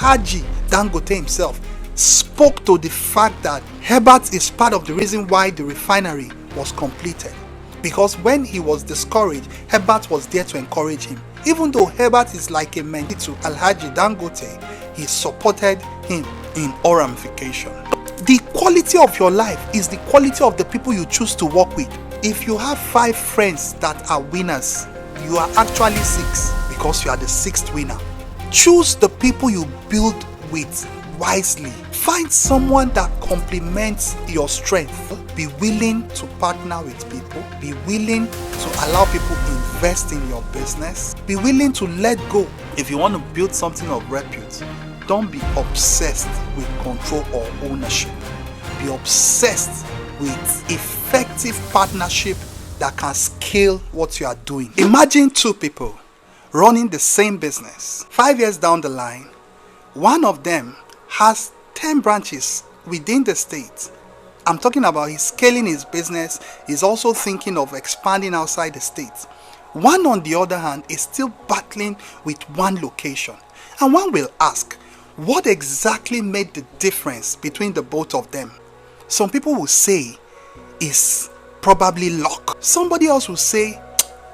Alhaji Dangote himself spoke to the fact that Herbert is part of the reason why the refinery was completed. Because when he was discouraged, Herbert was there to encourage him. Even though Herbert is like a mentee to Alhaji Dangote, he supported him in all ramification. The quality of your life is the quality of the people you choose to work with. If you have 5 friends that are winners, you are actually 6 because you are the 6th winner. Choose the people you build with wisely. Find someone that complements your strength. Be willing to partner with people. Be willing to allow people invest in your business. Be willing to let go. If you want to build something of repute, don't be obsessed with control or ownership. Be obsessed with effective partnership that can scale what you are doing. Imagine 2 people running the same business. 5 years down the line, one of them has 10 branches within the state. I'm talking about he's scaling his business. He's also thinking of expanding outside the state. One, on the other hand, is still battling with one location. And one will ask, what exactly made the difference between the both of them? Some people will say it's probably luck. Somebody else will say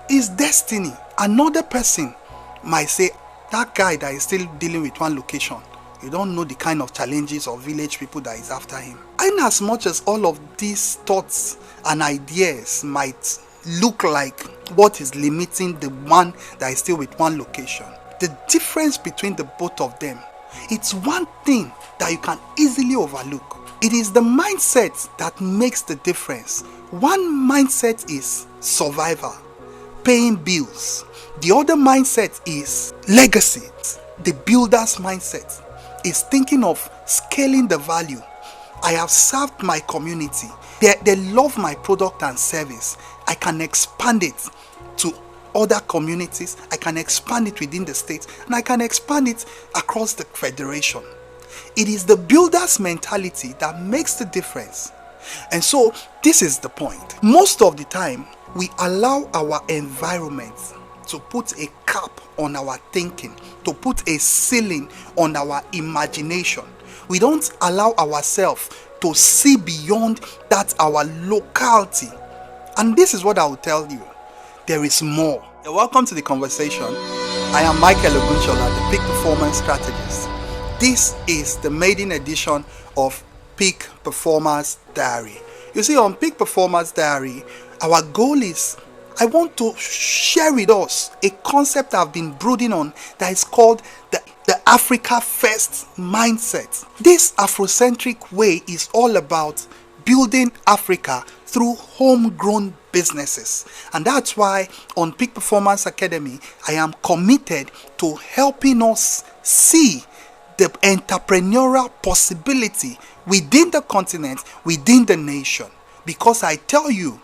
it's destiny. Another person might say that guy that is still dealing with one location, you don't know the kind of challenges or village people that is after him. And as much as all of these thoughts and ideas might look like what is limiting the one that is still with one location, the difference between the both of them, it's one thing that you can easily overlook. It is the mindset that makes the difference. One mindset is survival, paying bills. The other mindset is legacy. The builder's mindset is thinking of scaling the value. I have served my community. They love my product and service. I can expand it to other communities. I can expand it within the state, and I can expand it across the federation. It is the builder's mentality that makes the difference. And so this is the point. Most of the time, we allow our environment to put a cap on our thinking, to put a ceiling on our imagination. We don't allow ourselves to see beyond that our locality. And this is what I will tell you. There is more. Welcome to the conversation. I am Michael Ogunshola, the Peak Performance Strategist. This is the maiden edition of Peak Performance Diary. You see, on Peak Performance Diary, our goal is, I want to share with us a concept I've been brooding on that is called the Africa First mindset. This Afrocentric way is all about building Africa through homegrown businesses. And that's why on Peak Performance Academy, I am committed to helping us see the entrepreneurial possibility within the continent, within the nation. Because I tell you,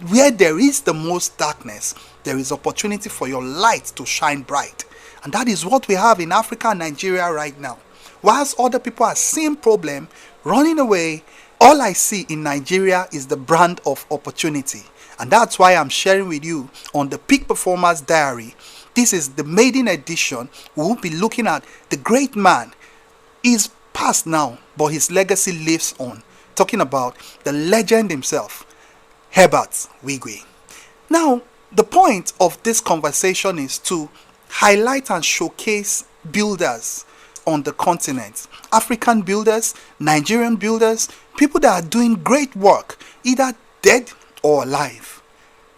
where there is the most darkness, there is opportunity for your light to shine bright. And that is what we have in Africa and Nigeria right now. Whilst other people are seeing problem, running away, all I see in Nigeria is the brand of opportunity. And that's why I'm sharing with you on the Peak Performance Diary. This is the maiden edition. We will be looking at the great man. He's past now, but his legacy lives on. Talking about the legend himself, Herbert Wigwe. Now, the point of this conversation is to highlight and showcase builders on the continent. African builders, Nigerian builders, people that are doing great work, either dead or alive.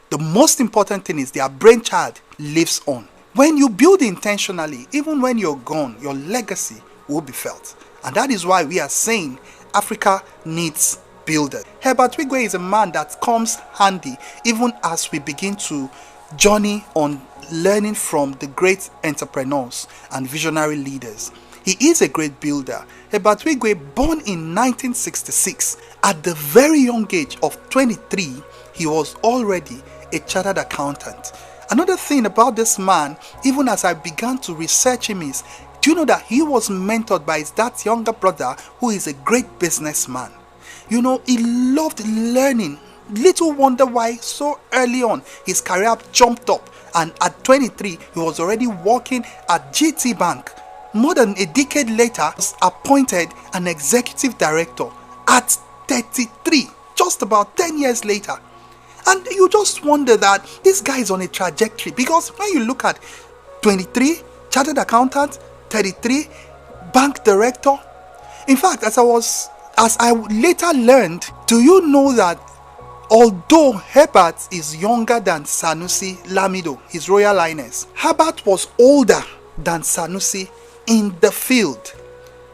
The most important thing is their brainchild lives on. When you build intentionally, even when you're gone, your legacy will be felt. And that is why we are saying Africa needs builders. Herbert Wigwe is a man that comes handy even as we begin to journey on learning from the great entrepreneurs and visionary leaders. He is a great builder. Herbert Wigwe, born in 1966, at the very young age of 23, he was already a chartered accountant. Another thing about this man, even as I began to research him, is, do you know that he was mentored by that younger brother who is a great businessman? You know, he loved learning. Little wonder why so early on his career jumped up, and at 23 he was already working at GT Bank more than a decade later, was appointed an executive director at 33, just about 10 years later. And you just wonder that this guy is on a trajectory, because when you look at 23, chartered accountant, 33, bank director. In fact, as I later learned, do you know that although Herbert is younger than Sanusi Lamido, His Royal Highness, Herbert was older than Sanusi in the field.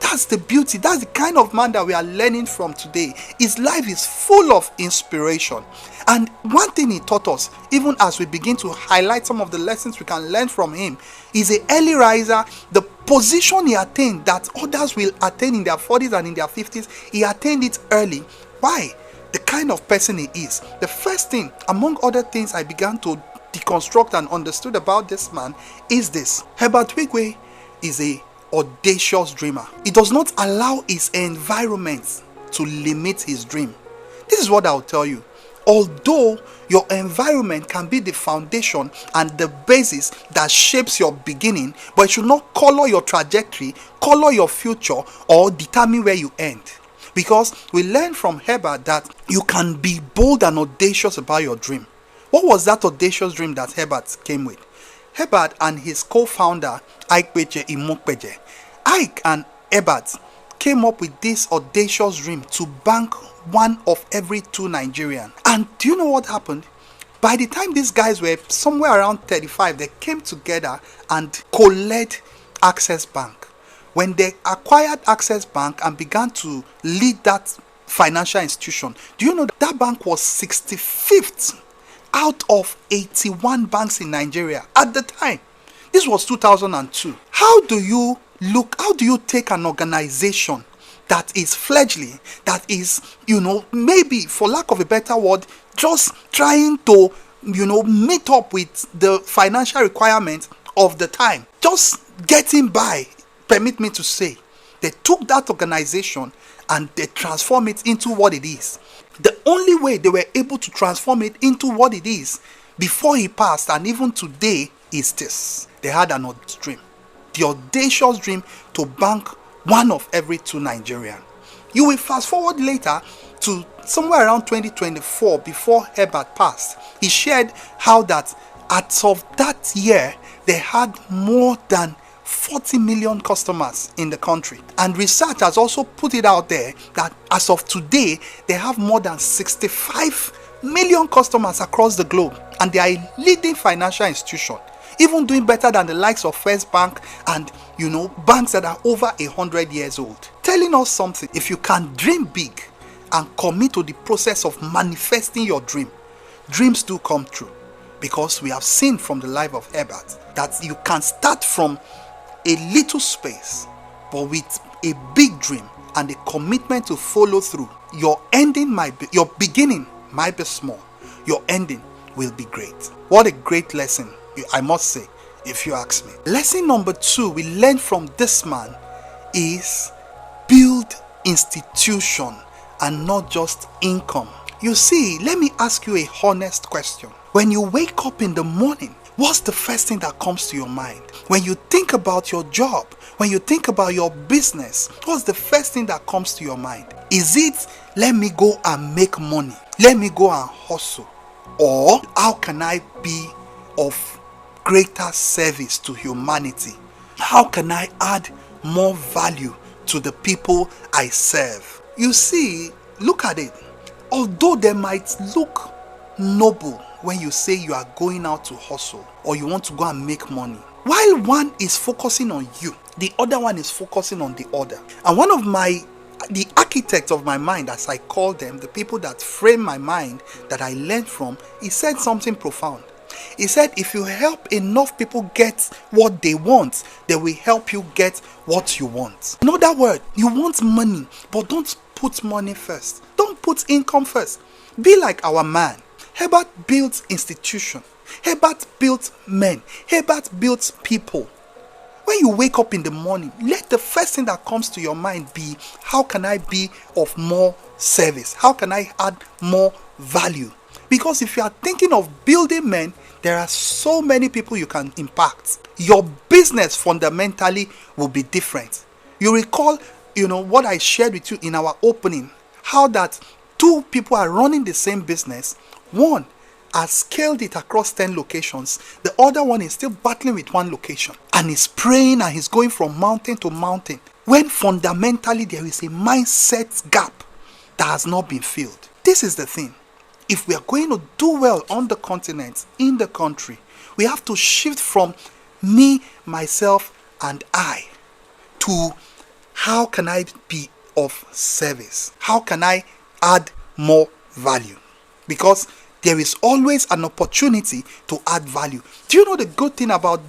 That's the beauty. That's the kind of man that we are learning from today. His life is full of inspiration. And one thing he taught us, even as we begin to highlight some of the lessons we can learn from him, is an early riser. The position he attained that others will attain in their 40s and in their 50s, he attained it early. Why? The kind of person he is. The first thing, among other things I began to deconstruct and understood about this man is this. Herbert Wigwe is a audacious dreamer. He does not allow his environment to limit his dream. This is what I'll tell you. Although your environment can be the foundation and the basis that shapes your beginning, but it should not color your trajectory, color your future, or determine where you end. Because we learn from Herbert that you can be bold and audacious about your dream. What was that audacious dream that Herbert came with? Herbert and his co-founder Ike Imokpeje. Ike and Herbert came up with this audacious dream to bank one of every two Nigerians. And do you know what happened? By the time these guys were somewhere around 35, they came together and co-led Access Bank. When they acquired Access Bank and began to lead that financial institution, do you know that bank was 65th out of 81 banks in Nigeria at the time? This was 2002. How do you take an organization that is fledgling, that is, maybe for lack of a better word, just trying to, meet up with the financial requirements of the time, just getting by, permit me to say. They took that organization and they transformed it into what it is. The only way they were able to transform it into what it is before he passed, and even today, is this. They had an audacious dream. The audacious dream to bank one of every two Nigerians. You will fast forward later to somewhere around 2024, before Herbert passed. He shared how that as of that year, they had more than 40 million customers in the country. And research has also put it out there that as of today, they have more than 65 million customers across the globe. And they are a leading financial institution, even doing better than the likes of First Bank and, banks that are over 100 years old. Telling us something. If you can dream big and commit to the process of manifesting your dream, dreams do come true. Because we have seen from the life of Herbert that you can start from a little space, but with a big dream and a commitment to follow through. Your beginning might be small. Your ending will be great. What a great lesson, I must say, if you ask me. Lesson number 2 we learn from this man is build institution and not just income. You see, let me ask you a honest question. When you wake up in the morning, what's the first thing that comes to your mind? When you think about your job, when you think about your business, what's the first thing that comes to your mind? Is it, let me go and make money, let me go and hustle? Or how can I be of greater service to humanity? How can I add more value to the people I serve? You see, look at it. Although they might look noble when you say you are going out to hustle or you want to go and make money, while one is focusing on you, the other one is focusing on the other. And one of the architects of my mind, as I call them, the people that frame my mind that I learned from, he said something profound. He said, if you help enough people get what they want, they will help you get what you want. In other words, you want money, but don't put money first. Don't put income first. Be like our man. Herbert built institution. Herbert built men. Herbert built people. When you wake up in the morning, let the first thing that comes to your mind be, how can I be of more service? How can I add more value? Because if you are thinking of building men, There are so many people you can impact. Your business fundamentally will be different. You recall, what I shared with you in our opening, how that two people are running the same business. One has scaled it across 10 locations. The other one is still battling with one location and is praying and he's going from mountain to mountain, when fundamentally there is a mindset gap that has not been filled. This is the thing. If we are going to do well on the continent, in the country, we have to shift from me, myself, and I to how can I be of service? How can I add more value? Because there is always an opportunity to add value. Do you know the good thing about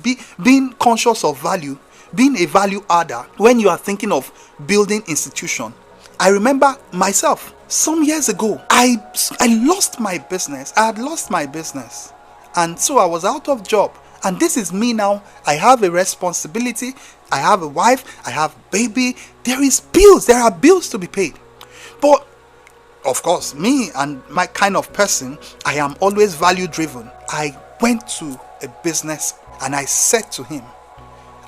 being conscious of value, being a value adder when you are thinking of building institution? I remember myself some years ago, I lost my business. I had lost my business. And so I was out of job. And this is me now. I have a responsibility. I have a wife. I have baby. There is bills. There are bills to be paid. But of course, me and my kind of person, I am always value driven. I went to a business and I said to him,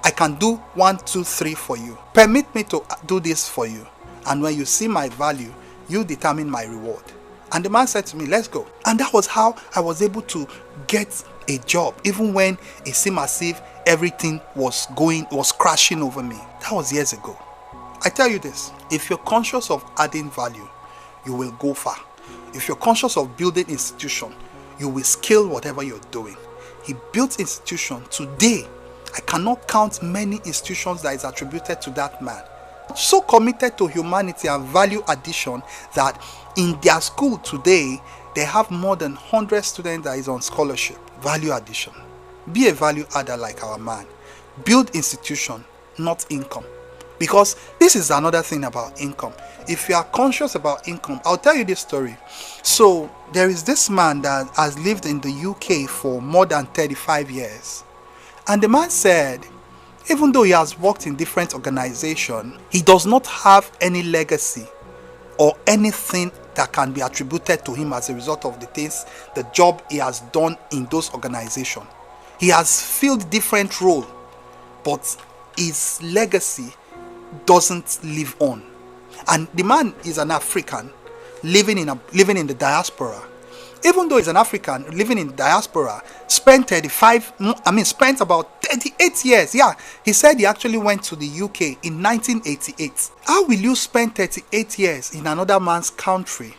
I can do 1, 2, 3 for you. Permit me to do this for you. And when you see my value, you determine my reward. And the man said to me, let's go. And that was how I was able to get a job, even when it seemed as if everything was crashing over me. That was years ago. I tell you this, if you're conscious of adding value, you will go far. If you're conscious of building institution, you will scale whatever you're doing. He built institution. Today, I cannot count many institutions that is attributed to that man. So committed to humanity and value addition that in their school today, they have more than 100 students that is on scholarship. Value addition. Be a value adder like our man. Build institution, not income. Because this is another thing about income. If you are conscious about income, I'll tell you this story. So there is this man that has lived in the UK for more than 35 years. And the man said, even though he has worked in different organizations, he does not have any legacy or anything that can be attributed to him as a result of the job he has done in those organizations. He has filled different roles, but his legacy doesn't live on. And the man is an African living in the diaspora. Even though he's an African living in diaspora, spent about 38 years. Yeah, he said he actually went to the UK in 1988. How will you spend 38 years in another man's country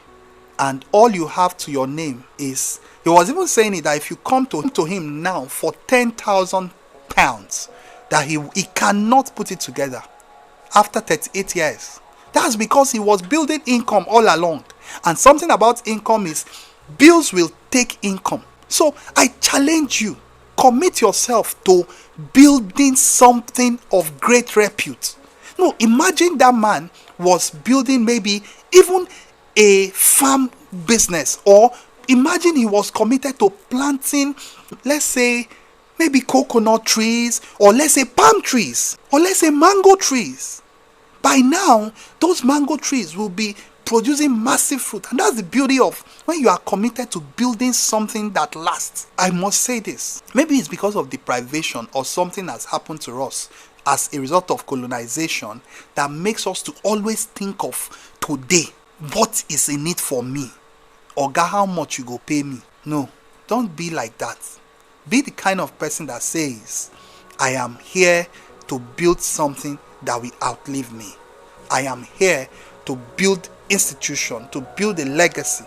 and all you have to your name is, he was even saying it, that if you come to him now for £10,000, that he cannot put it together after 38 years. That's because he was building income all along. And something about income is bills will take income. So I challenge you, commit yourself to building something of great repute. No, imagine that man was building maybe even a farm business, or imagine he was committed to planting, let's say, maybe coconut trees, or let's say palm trees, or let's say mango trees. By now, those mango trees will be producing massive fruit. And that's the beauty of when you are committed to building something that lasts. I must say this. Maybe it's because of deprivation or something has happened to us as a result of colonization that makes us to always think of today. What is in it for me? Oga, how much you go pay me? No, don't be like that. Be the kind of person that says, I am here to build something that will outlive me. I am here to build institution, to build a legacy.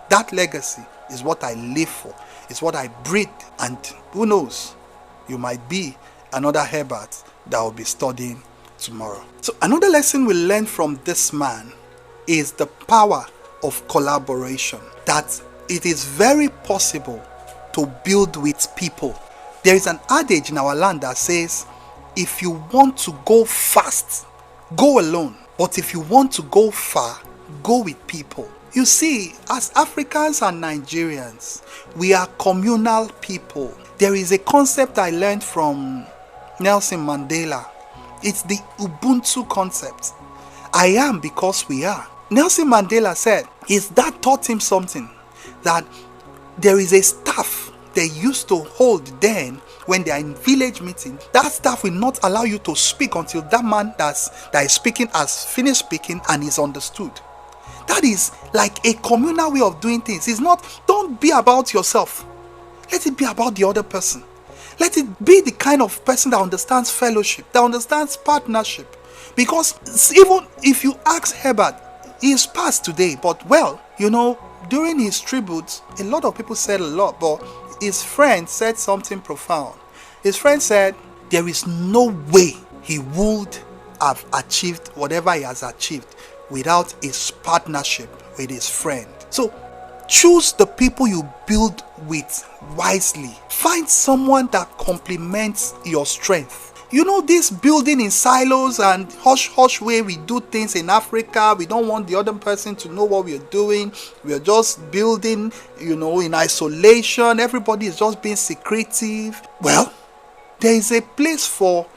That legacy is what I live for. It's what I breathe. And who knows, you might be another Herbert that will be studying tomorrow. So another lesson we learn from this man is the power of collaboration. That it is very possible to build with people. There is an adage in our land that says, if you want to go fast, go alone. But if you want to go far, go with people. You see, as Africans and Nigerians, we are communal people. There is a concept I learned from Nelson Mandela. It's the Ubuntu concept. I am because we are. Nelson Mandela said his dad taught him something, that there is a staff they used to hold then when they are in village meeting, that staff will not allow you to speak until that man that is speaking has finished speaking and is understood. That is like a communal way of doing things. It's not, don't be about yourself. Let it be about the other person. Let it be the kind of person that understands fellowship, that understands partnership. Because even if you ask Herbert, he is past today, but well, during his tribute, a lot of people said a lot, but his friend said something profound. His friend said, there is no way he would have achieved whatever he has achieved without his partnership with his friend. So choose the people you build with wisely. Find someone that complements your strength. This building in silos and hush way we do things in Africa, we don't want the other person to know what we are doing. We are just building, in isolation. Everybody is just being secretive. Well, there is a place for,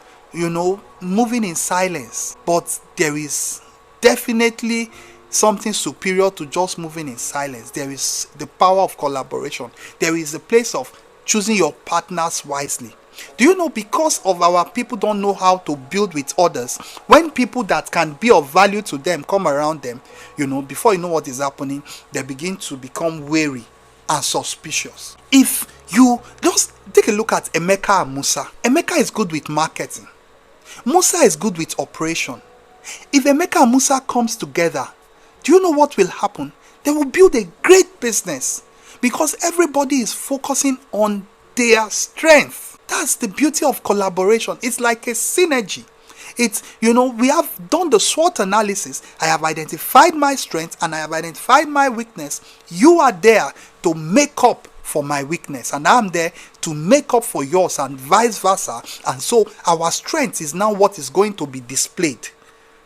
moving in silence, but there is definitely something superior to just moving in silence. There is the power of collaboration. There is a place of choosing your partners wisely. Do you know, because of our people don't know how to build with others, when people that can be of value to them come around them, before you know what is happening, they begin to become wary and suspicious. If you just take a look at Emeka and Musa. Emeka is good with marketing. Musa is good with operation. If Emeka and Musa comes together, do you know what will happen? They will build a great business because everybody is focusing on their strength. That's the beauty of collaboration. It's like a synergy. It's, we have done the SWOT analysis. I have identified my strength and I have identified my weakness. You are there to make up for my weakness and I'm there to make up for yours and vice versa. And so our strength is now what is going to be displayed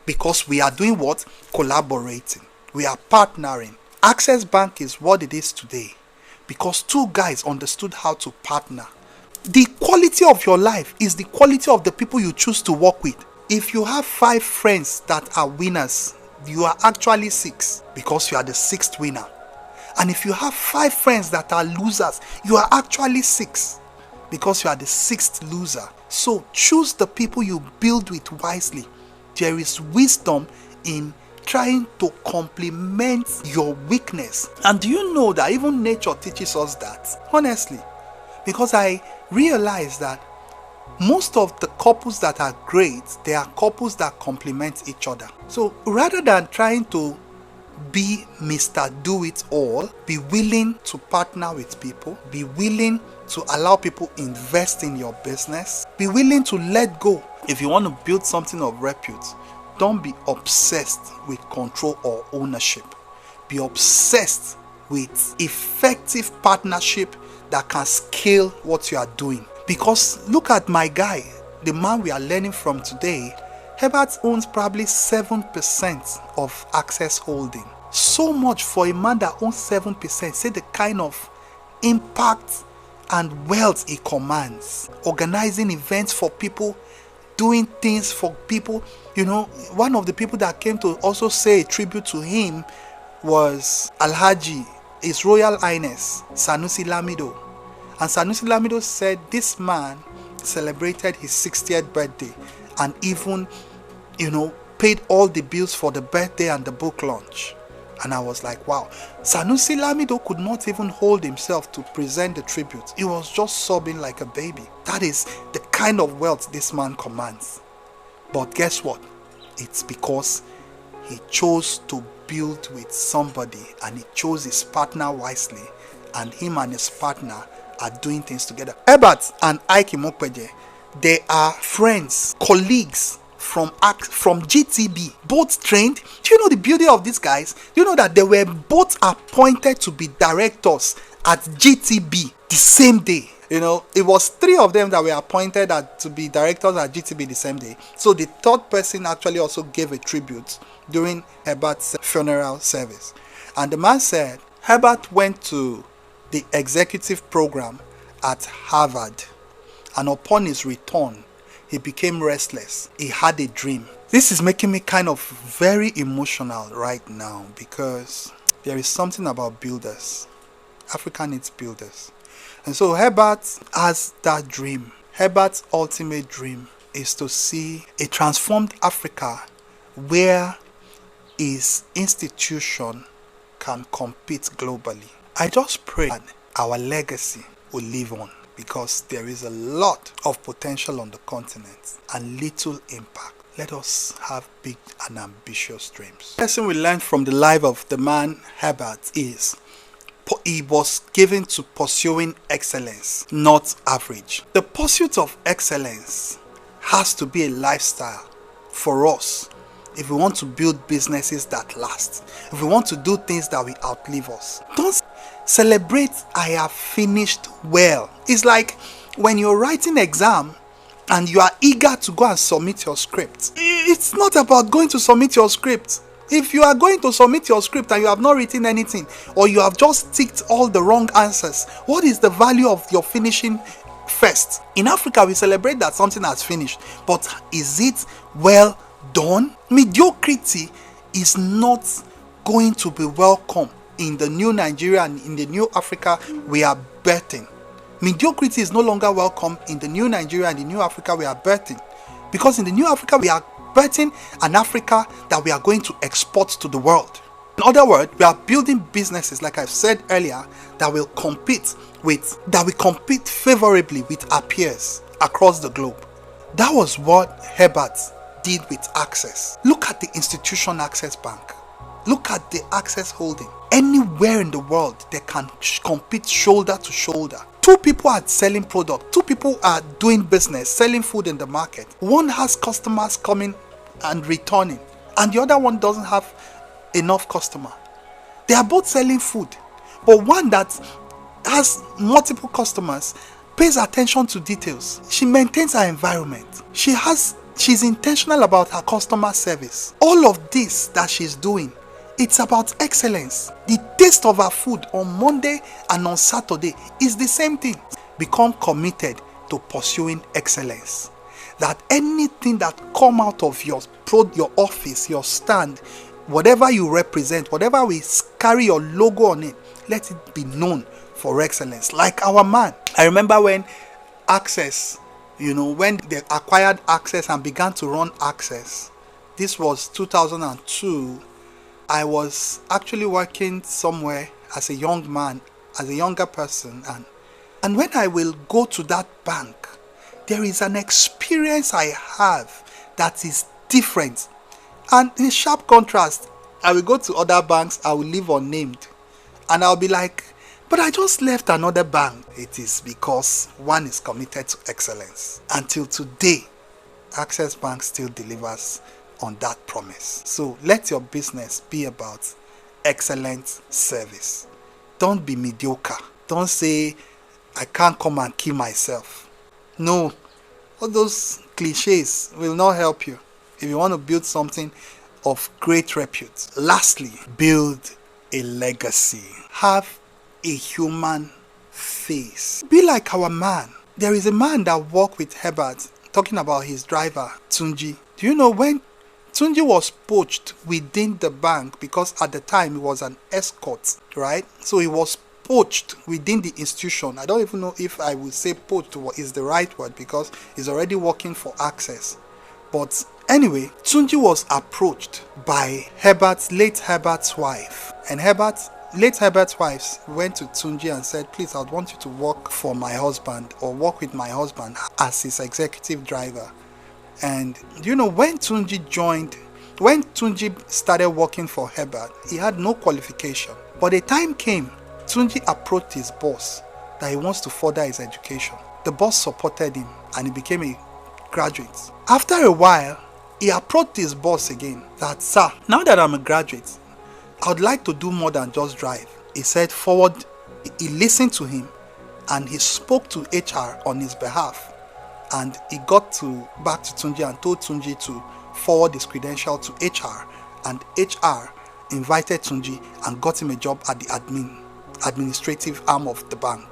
because we are doing what? Collaborating. We are partnering. Access Bank is what it is today because two guys understood how to partner. The quality of your life is the quality of the people you choose to work with. If you have 5 friends that are winners, you are actually 6 because you are the 6th winner. And if you have 5 friends that are losers, you are actually 6 because you are the 6th loser. So choose the people you build with wisely. There is wisdom in trying to complement your weakness. And do you know that even nature teaches us that? Honestly. Because I realize that most of the couples that are great, they are couples that complement each other. So rather than trying to be Mr. Do-It-All, be willing to partner with people, be willing to allow people invest in your business, be willing to let go. If you want to build something of repute, don't be obsessed with control or ownership. Be obsessed with effective partnership that can scale what you are doing. Because look at my guy, the man we are learning from today. Herbert owns probably 7% of Access Holding. So much for a man that owns 7%. Say the kind of impact and wealth he commands. Organizing events for people, doing things for people. One of the people that came to also say a tribute to him was Alhaji, His Royal Highness Sanusi Lamido. And Sanusi Lamido said this man celebrated his 60th birthday and even, paid all the bills for the birthday and the book launch. And I was like, wow. Sanusi Lamido could not even hold himself to present the tribute. He was just sobbing like a baby. That is the kind of wealth this man commands. But guess what? It's because he chose to build with somebody and he chose his partner wisely, and him and his partner are doing things together. Herbert and Ike Mokweje, they are friends, colleagues from GTB, both trained. Do you know the beauty of these guys? Do you know that they were both appointed to be directors at GTB the same day? It was 3 of them that were appointed to be directors at GTB the same day. So the 3rd person actually also gave a tribute during Herbert's funeral service. And the man said, Herbert went to the executive program at Harvard, and upon his return, he became restless. He had a dream. This is making me kind of very emotional right now because there is something about builders. Africa needs builders. And so Herbert has that dream. Herbert's ultimate dream is to see a transformed Africa where his institution can compete globally. I just pray that our legacy will live on, because there is a lot of potential on the continent and little impact. Let us have big and ambitious dreams. The lesson we learned from the life of the man Herbert is he was given to pursuing excellence, not average. The pursuit of excellence has to be a lifestyle for us if we want to build businesses that last, if we want to do things that will outlive us. Don't celebrate I have finished well. It's like when you're writing exam and you are eager to go and submit your script. It's not about going to submit your script. If you are going to submit your script and you have not written anything, or you have just ticked all the wrong answers, what is the value of your finishing first? In Africa, we celebrate that something has finished, but is it well done? Mediocrity is not going to be welcome in the new Nigeria and in the new Africa we are birthing. Mediocrity is no longer welcome in the new Nigeria and the new Africa we are birthing, because in the new Africa we are birthing an Africa that we are going to export to the world. In other words, we are building businesses, like I've said earlier, that will compete favorably with our peers across the globe. That was what Herbert did with Access. Look at the institution Access Bank. Look at the Access Holding. Anywhere in the world, they can compete shoulder to shoulder. Two people are selling product. Two people are doing business, selling food in the market. One has customers coming and returning, and the other one doesn't have enough customer. They are both selling food, but one that has multiple customers pays attention to details. She maintains her environment. She's intentional about her customer service. All of this that she's doing, it's about excellence. The taste of our food on Monday and on Saturday is the same thing. Become committed to pursuing excellence. That anything that come out of your office, your stand, whatever you represent, whatever we carry your logo on it, let it be known for excellence. Like our man. I remember when Access, when they acquired Access and began to run Access. This was 2002. I was actually working somewhere as a young man, as a younger person, and when I will go to that bank, there is an experience I have that is different. And in sharp contrast, I will go to other banks, I will leave unnamed, and I'll be like, but I just left another bank. It is because one is committed to excellence. Until today, Access Bank still delivers on that promise. So let your business be about excellent service. Don't be mediocre. Don't say, I can't come and kill myself. No, all those cliches will not help you if you want to build something of great repute. Lastly, build a legacy. Have a human face. Be like our man. There is a man that worked with Herbert, talking about his driver, Tunji. Do you know when Tunji was poached within the bank, because at the time he was an escort, right? So he was poached within the institution. I don't even know if I would say poached is the right word, because he's already working for Access. But anyway, Tunji was approached by late Herbert's wife. And late Herbert's wife went to Tunji and said, please, I want you to work for my husband, or work with my husband as his executive driver. And when Tunji started working for Herbert, he had no qualification. But the time came, Tunji approached his boss that he wants to further his education. The boss supported him and he became a graduate. After a while, he approached his boss again that, sir, now that I'm a graduate, I would like to do more than just drive. He said he listened to him and he spoke to HR on his behalf. And he got back to Tunji and told Tunji to forward his credential to HR. And HR invited Tunji and got him a job at the administrative arm of the bank.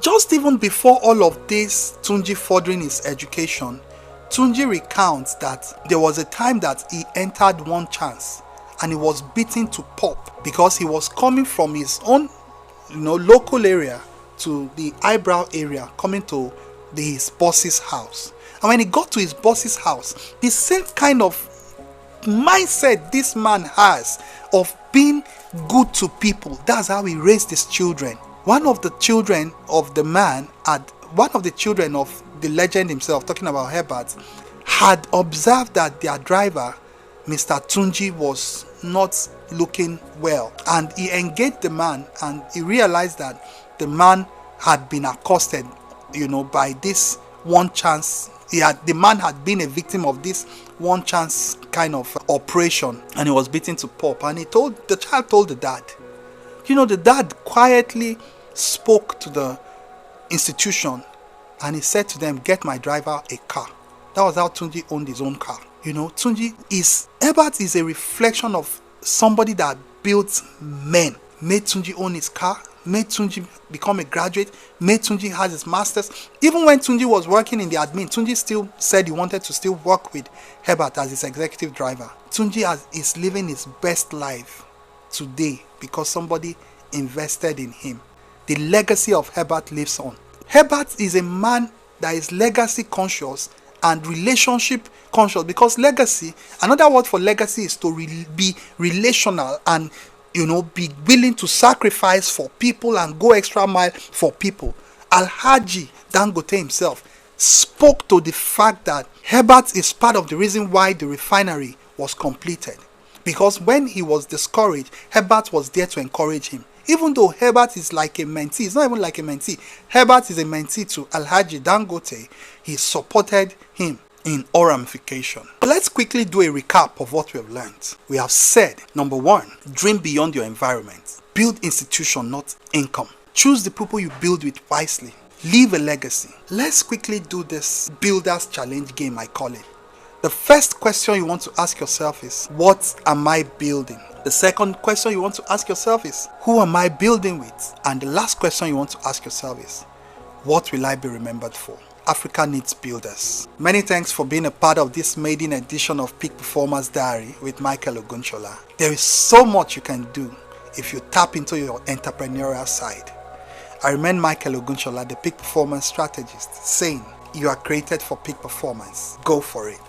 Just even before all of this, Tunji furthering his education, Tunji recounts that there was a time that he entered one chance and he was beaten to pulp because he was coming from his own local area to the eyebrow area, coming to his boss's house. And when he got to his boss's house, the same kind of mindset this man has of being good to people, that's how he raised his children. One of the children of the man one of the children of the legend himself, talking about Herbert, had observed that their driver, Mr. Tunji, was not looking well, and he engaged the man, and he realized that the man had been accosted, by this one chance. The man had been a victim of this one chance kind of operation, and he was beaten to pulp. And the child told the dad. The dad quietly spoke to the institution, and he said to them, "Get my driver a car." That was how Tunji owned his own car. Herbert is a reflection of somebody that built men, made Tunji own his car, made Tunji become a graduate, made Tunji has his masters. Even when Tunji was working in the admin, Tunji still said he wanted to still work with Herbert as his executive driver. Tunji is living his best life today because somebody invested in him. The legacy of Herbert lives on. Herbert is a man that is legacy conscious and relationship conscious, because legacy, another word for legacy, is to be relational and be willing to sacrifice for people and go extra mile for people. Alhaji Dangote himself spoke to the fact that Herbert is part of the reason why the refinery was completed, because when he was discouraged, Herbert was there to encourage him. Even though Herbert is like a mentee, it's not even like a mentee. Herbert is a mentee to Alhaji Dangote. He supported him in all ramification. Let's quickly do a recap of what we have learned. We have said, number 1, dream beyond your environment. Build institution, not income. Choose the people you build with wisely. Leave a legacy. Let's quickly do this builders challenge game, I call it. The first question you want to ask yourself is, what am I building? The second question you want to ask yourself is, who am I building with? And the last question you want to ask yourself is, what will I be remembered for? Africa needs builders. Many thanks for being a part of this maiden edition of Peak Performance Diary with Michael Ogunshola. There is so much you can do if you tap into your entrepreneurial side. I remain Michael Ogunshola, the Peak Performance Strategist, saying, you are created for peak performance. Go for it.